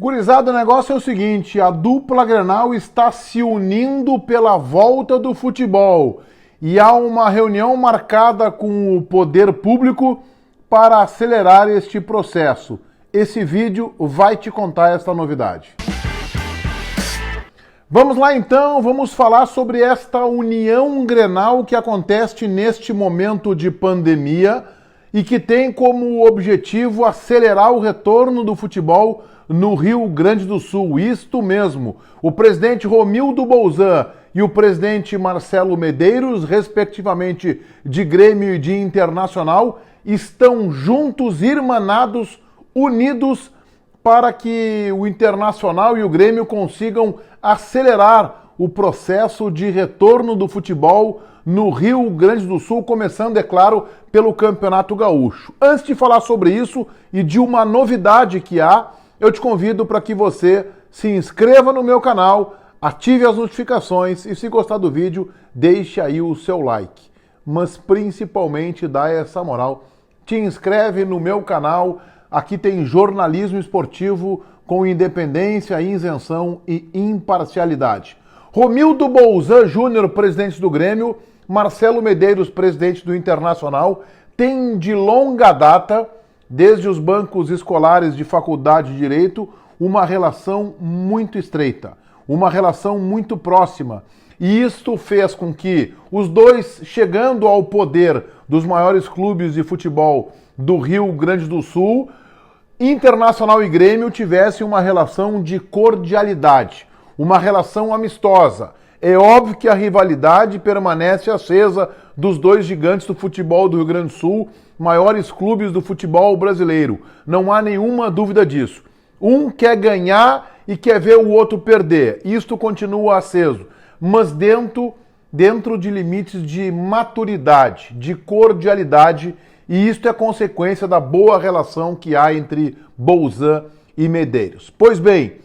Gurizada, o negócio é o seguinte, a dupla Grenal está se unindo pela volta do futebol e há uma reunião marcada com o poder público para acelerar este processo. Esse vídeo vai te contar esta novidade. Vamos lá então, vamos falar sobre esta união Grenal que acontece neste momento de pandemia e que tem como objetivo acelerar o retorno do futebol no Rio Grande do Sul. Isto mesmo, o presidente Romildo Bolzan e o presidente Marcelo Medeiros, respectivamente de Grêmio e de Internacional, estão juntos, irmanados, unidos para que o Internacional e o Grêmio consigam acelerar o processo de retorno do futebol no Rio Grande do Sul, começando, é claro, pelo Campeonato Gaúcho. Antes de falar sobre isso e de uma novidade que há, eu te convido para que você se inscreva no meu canal, ative as notificações e, se gostar do vídeo, deixe aí o seu like. Mas principalmente dá essa moral. Te inscreve no meu canal, aqui tem jornalismo esportivo com independência, isenção e imparcialidade. Romildo Bolzan Júnior, presidente do Grêmio, Marcelo Medeiros, presidente do Internacional, tem de longa data, desde os bancos escolares de faculdade de Direito, uma relação muito estreita, uma relação muito próxima. E isto fez com que os dois, chegando ao poder dos maiores clubes de futebol do Rio Grande do Sul, Internacional e Grêmio tivessem uma relação de cordialidade, uma relação amistosa. É óbvio que a rivalidade permanece acesa dos dois gigantes do futebol do Rio Grande do Sul, maiores clubes do futebol brasileiro. Não há nenhuma dúvida disso. Um quer ganhar e quer ver o outro perder. Isto continua aceso, mas dentro de limites de maturidade, de cordialidade, e isto é consequência da boa relação que há entre Bolzan e Medeiros. Pois bem,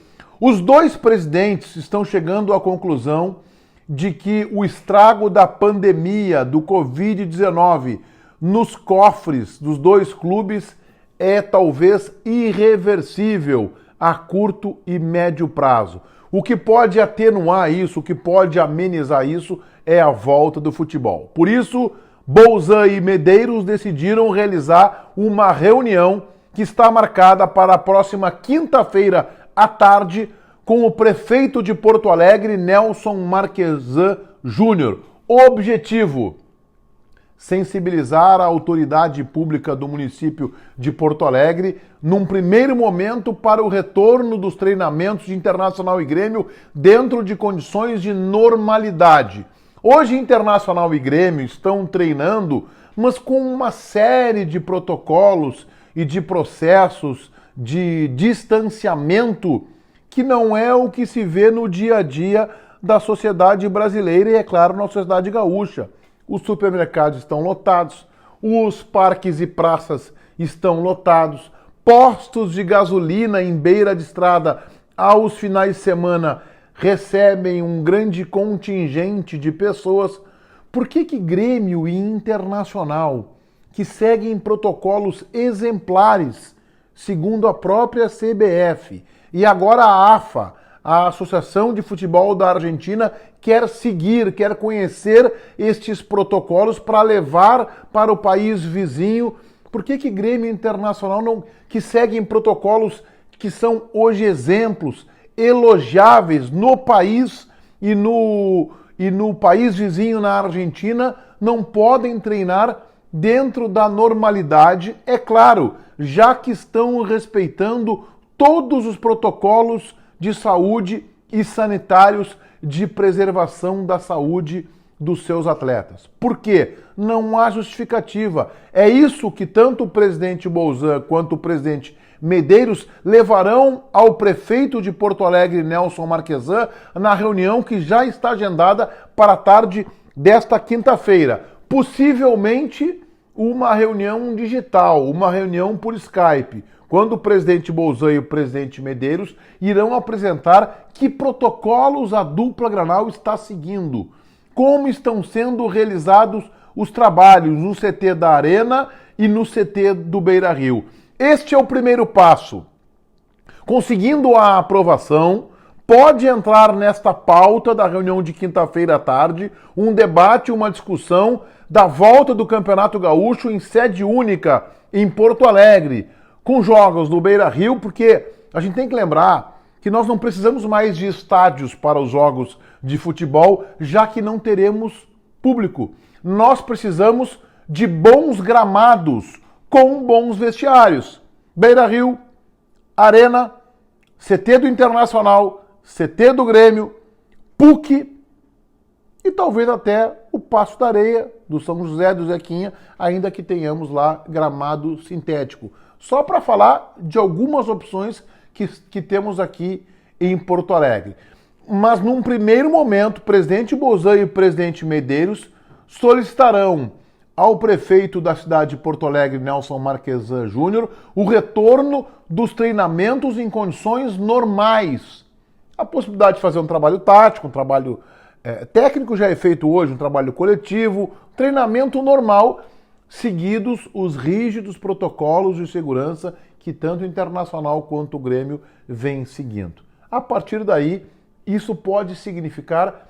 os dois presidentes estão chegando à conclusão de que o estrago da pandemia do Covid-19 nos cofres dos dois clubes é talvez irreversível a curto e médio prazo. O que pode atenuar isso, o que pode amenizar isso é a volta do futebol. Por isso, Bolzan e Medeiros decidiram realizar uma reunião que está marcada para a próxima quinta-feira à tarde com o prefeito de Porto Alegre, Nelson Marquesan Júnior. Objetivo: sensibilizar a autoridade pública do município de Porto Alegre, num primeiro momento, para o retorno dos treinamentos de Internacional e Grêmio dentro de condições de normalidade. Hoje, Internacional e Grêmio estão treinando, mas com uma série de protocolos e de processos de distanciamento que não é o que se vê no dia a dia da sociedade brasileira e, é claro, na sociedade gaúcha. Os supermercados estão lotados, os parques e praças estão lotados, postos de gasolina em beira de estrada aos finais de semana recebem um grande contingente de pessoas. Por que Grêmio e Internacional, que seguem protocolos exemplares, segundo a própria CBF, e agora a AFA, a Associação de Futebol da Argentina, quer seguir, quer conhecer estes protocolos para levar para o país vizinho? Por que Grêmio Internacional não, que seguem protocolos que são hoje exemplos, elogiáveis no país e no país vizinho, na Argentina, não podem treinar dentro da normalidade? É claro, já que estão respeitando todos os protocolos de saúde e sanitários de preservação da saúde dos seus atletas. Por quê? Não há justificativa. É isso que tanto o presidente Bolzan quanto o presidente Medeiros levarão ao prefeito de Porto Alegre, Nelson Marquesan, na reunião que já está agendada para a tarde desta quinta-feira. Possivelmente uma reunião digital, uma reunião por Skype, quando o presidente Bolzan e o presidente Medeiros irão apresentar que protocolos a dupla Grenal está seguindo, como estão sendo realizados os trabalhos no CT da Arena e no CT do Beira-Rio. Este é o primeiro passo. Conseguindo a aprovação, pode entrar nesta pauta da reunião de quinta-feira à tarde um debate, uma discussão da volta do Campeonato Gaúcho em sede única em Porto Alegre, com jogos no Beira-Rio, porque a gente tem que lembrar que nós não precisamos mais de estádios para os jogos de futebol, já que não teremos público. Nós precisamos de bons gramados com bons vestiários. Beira-Rio, Arena, CT do Internacional, CT do Grêmio, PUC e talvez até o Paço da Areia, do São José, do Zequinha, ainda que tenhamos lá gramado sintético. Só para falar de algumas opções que temos aqui em Porto Alegre. Mas num primeiro momento, o presidente Bolzan e o presidente Medeiros solicitarão ao prefeito da cidade de Porto Alegre, Nelson Marquesan Júnior, o retorno dos treinamentos em condições normais. A possibilidade de fazer um trabalho tático, um trabalho técnico já é feito hoje, um trabalho coletivo, treinamento normal, seguidos os rígidos protocolos de segurança que tanto o Internacional quanto o Grêmio vêm seguindo. A partir daí, isso pode significar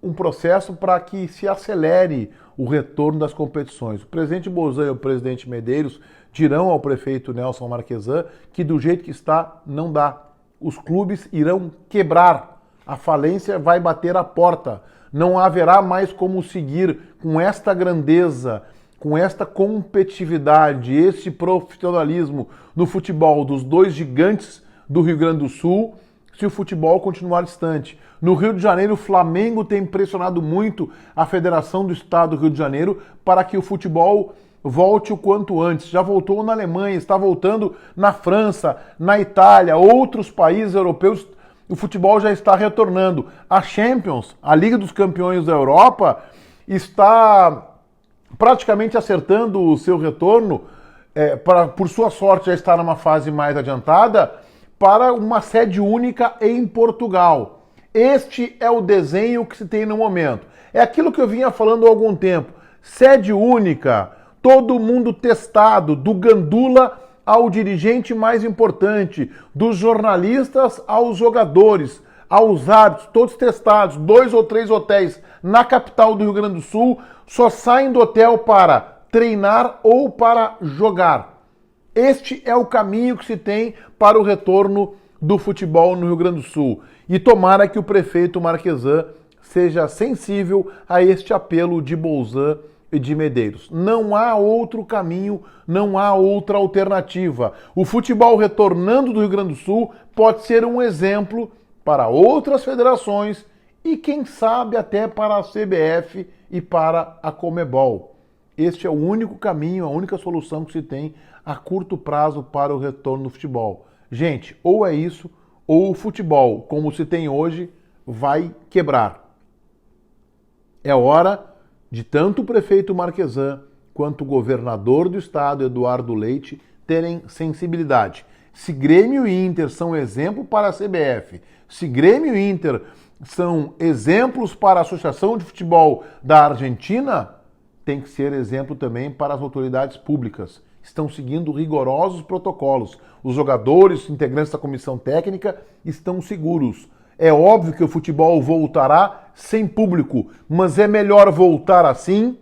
um processo para que se acelere o retorno das competições. O presidente Bolzan e o presidente Medeiros dirão ao prefeito Nelson Marquesan que do jeito que está, não dá. Os clubes irão quebrar, a falência vai bater a porta. Não haverá mais como seguir com esta grandeza, com esta competitividade, esse profissionalismo no futebol dos dois gigantes do Rio Grande do Sul, se o futebol continuar distante. No Rio de Janeiro, o Flamengo tem pressionado muito a Federação do Estado do Rio de Janeiro para que o futebol volte o quanto antes. Já voltou na Alemanha, está voltando na França, na Itália, outros países europeus, o futebol já está retornando. A Champions, a Liga dos Campeões da Europa, está praticamente acertando o seu retorno, por sua sorte já está numa fase mais adiantada, para uma sede única em Portugal. Este é o desenho que se tem no momento. É aquilo que eu vinha falando há algum tempo. Sede única, todo mundo testado, do gandula ao dirigente mais importante, dos jornalistas aos jogadores, aos árbitros, todos testados, 2 ou 3 hotéis na capital do Rio Grande do Sul, só saem do hotel para treinar ou para jogar. Este é o caminho que se tem para o retorno do futebol no Rio Grande do Sul. E tomara que o prefeito Marquesan seja sensível a este apelo de Bolzan e de Medeiros. Não há outro caminho, não há outra alternativa. O futebol retornando do Rio Grande do Sul pode ser um exemplo para outras federações e, quem sabe, até para a CBF e para a Conmebol. Este é o único caminho, a única solução que se tem a curto prazo para o retorno do futebol. Gente, ou é isso, ou o futebol, como se tem hoje, vai quebrar. É hora de tanto o prefeito Marquesan quanto o governador do estado, Eduardo Leite, terem sensibilidade. Se Grêmio e Inter são exemplo para a CBF, se Grêmio e Inter são exemplos para a Associação de Futebol da Argentina, tem que ser exemplo também para as autoridades públicas. Estão seguindo rigorosos protocolos. Os jogadores, integrantes da comissão técnica, estão seguros. É óbvio que o futebol voltará sem público, mas é melhor voltar assim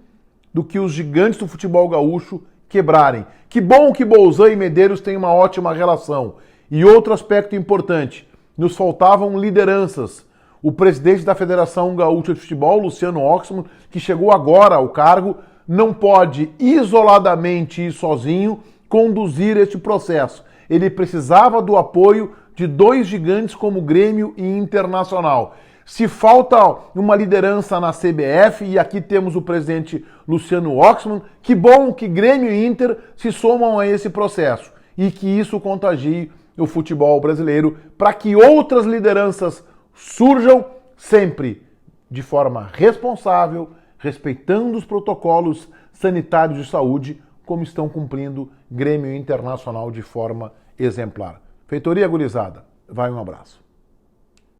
do que os gigantes do futebol gaúcho quebrarem. Que bom que Bolzan e Medeiros têm uma ótima relação. E outro aspecto importante, nos faltavam lideranças. O presidente da Federação Gaúcha de Futebol, Luciano Oxman, que chegou agora ao cargo, não pode isoladamente e sozinho conduzir este processo. Ele precisava do apoio de 2 gigantes como Grêmio e Internacional. Se falta uma liderança na CBF, e aqui temos o presidente Luciano Oxman, que bom que Grêmio e Inter se somam a esse processo e que isso contagie o futebol brasileiro para que outras lideranças surjam sempre de forma responsável, respeitando os protocolos sanitários de saúde, como estão cumprindo Grêmio Internacional de forma exemplar. Feitoria gurizada, vai um abraço.